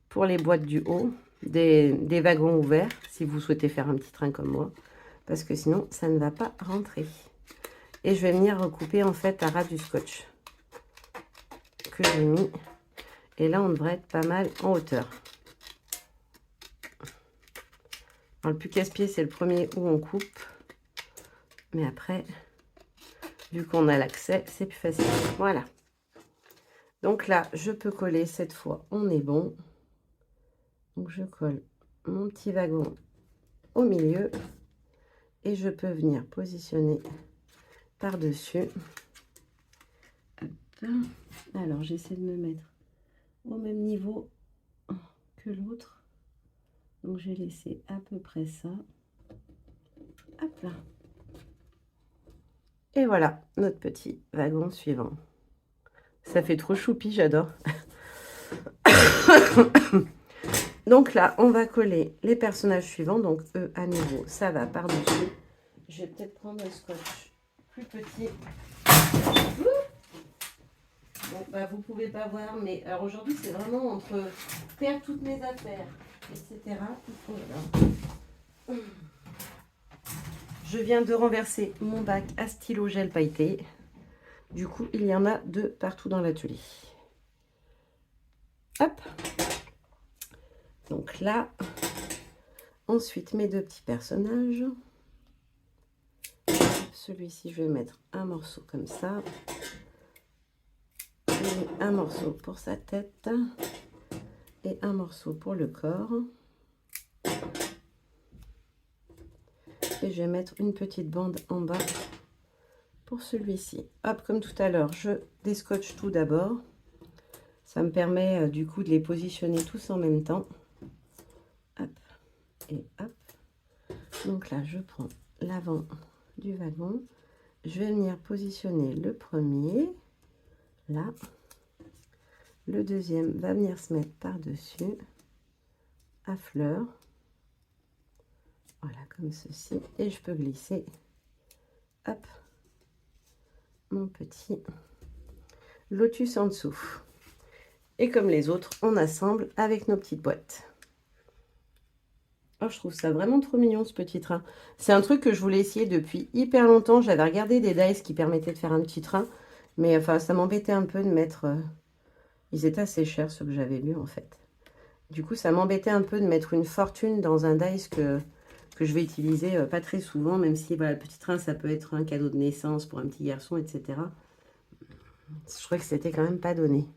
pour les boîtes du haut. Des wagons ouverts, si vous souhaitez faire un petit train comme moi. Parce que sinon, ça ne va pas rentrer. Et je vais venir recouper en fait à ras du scotch que j'ai mis. Et là, on devrait être pas mal en hauteur. Alors, le plus casse-pied, c'est le premier où on coupe. Mais après, vu qu'on a l'accès, c'est plus facile. Voilà. Donc là, je peux coller cette fois. On est bon. Donc, je colle mon petit wagon au milieu. Et je peux venir positionner par-dessus. Alors, j'essaie de me mettre au même niveau que l'autre. Donc, j'ai laissé à peu près ça. Hop là. Et voilà, notre petit wagon suivant. Ça fait trop choupi, j'adore. Donc là, on va coller les personnages suivants. Donc eux, à nouveau, ça va par-dessus. Je vais peut-être prendre un scotch plus petit. Bon, bah, vous pouvez pas voir, mais alors aujourd'hui, c'est vraiment entre perdre toutes mes affaires, etc. Voilà. Je viens de renverser mon bac à stylo gel pailleté. Du coup, il y en a de partout dans l'atelier. Hop. Donc là, ensuite mes deux petits personnages. Celui-ci, je vais mettre un morceau comme ça. Et un morceau pour sa tête. Et un morceau pour le corps. Et je vais mettre une petite bande en bas pour celui-ci. Hop, comme tout à l'heure, je déscotche tout d'abord. Ça me permet du coup de les positionner tous en même temps. Hop et hop. Donc là, je prends l'avant du wagon. Je vais venir positionner le premier, là. Le deuxième va venir se mettre par-dessus, à fleur. Voilà, comme ceci. Et je peux glisser, hop, mon petit lotus en dessous. Et comme les autres, on assemble avec nos petites boîtes. Oh, je trouve ça vraiment trop mignon, ce petit train. C'est un truc que je voulais essayer depuis hyper longtemps. J'avais regardé des dies qui permettaient de faire un petit train. Mais enfin, ça m'embêtait un peu de mettre... Ils étaient assez chers, ceux que j'avais lus, en fait. Du coup, ça m'embêtait un peu de mettre une fortune dans un dice que je vais utiliser pas très souvent. Même si, voilà, le petit train, ça peut être un cadeau de naissance pour un petit garçon, etc. Je trouvais que c'était quand même pas donné.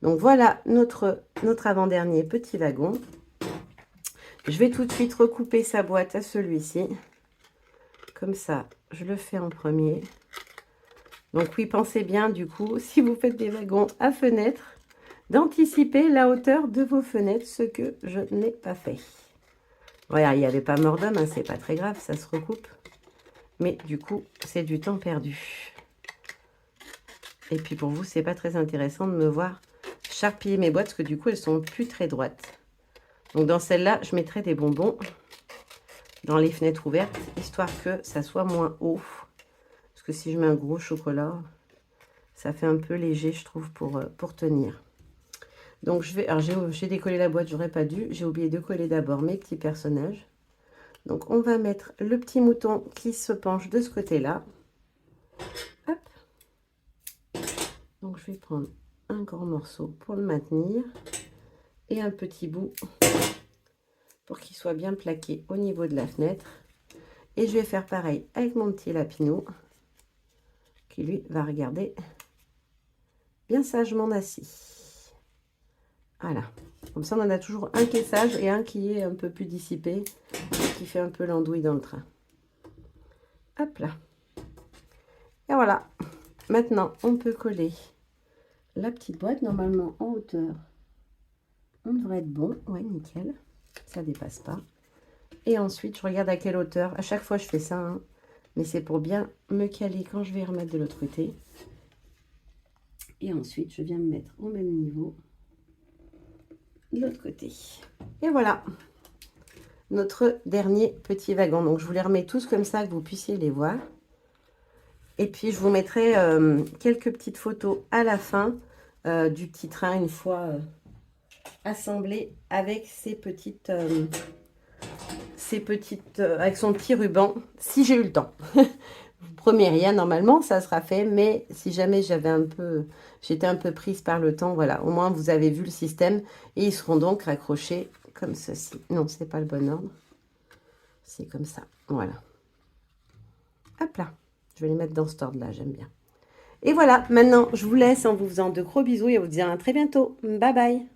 Donc voilà notre avant-dernier petit wagon. Je vais tout de suite recouper sa boîte à celui-ci. Comme ça, je le fais en premier. Donc oui, pensez bien du coup, si vous faites des wagons à fenêtre, d'anticiper la hauteur de vos fenêtres, ce que je n'ai pas fait. Voilà, il n'y avait pas mort d'homme, hein, c'est pas très grave, ça se recoupe. Mais du coup, c'est du temps perdu. Et puis pour vous, c'est pas très intéressant de me voir charpiller mes boîtes, parce que du coup, elles sont plus très droites. Donc dans celle-là, je mettrai des bonbons dans les fenêtres ouvertes, histoire que ça soit moins haut. Parce que si je mets un gros chocolat, ça fait un peu léger, je trouve, pour tenir. Donc je vais, alors j'ai décollé la boîte, j'aurais pas dû. J'ai oublié de coller d'abord mes petits personnages. Donc on va mettre le petit mouton qui se penche de ce côté-là. Hop. Donc je vais prendre un grand morceau pour le maintenir. Et un petit bout pour qu'il soit bien plaqué au niveau de la fenêtre. Et je vais faire pareil avec mon petit lapinou qui lui va regarder bien sagement assis. Voilà. Comme ça, on en a toujours un qui est sage et un qui est un peu plus dissipé, qui fait un peu l'andouille dans le train. Hop là. Et voilà. Maintenant, on peut coller la petite boîte. Normalement, en hauteur, on devrait être bon. Ouais, nickel. Ça dépasse pas. Et ensuite, je regarde à quelle hauteur. À chaque fois, je fais ça, hein, mais c'est pour bien me caler quand je vais remettre de l'autre côté. Et ensuite, je viens me mettre au même niveau de l'autre côté. Et voilà, notre dernier petit wagon. Donc, je vous les remets tous comme ça, que vous puissiez les voir. Et puis, je vous mettrai quelques petites photos à la fin du petit train, une fois assemblé avec ces petites... avec son petit ruban, si j'ai eu le temps. Vous promettez rien, normalement, ça sera fait, mais si jamais j'étais un peu prise par le temps, voilà, au moins vous avez vu le système, et ils seront donc raccrochés comme ceci. Non, c'est pas le bon ordre. C'est comme ça, voilà. Hop là, je vais les mettre dans cet ordre-là, j'aime bien. Et voilà, maintenant, je vous laisse en vous faisant de gros bisous et en vous disant à très bientôt. Bye bye.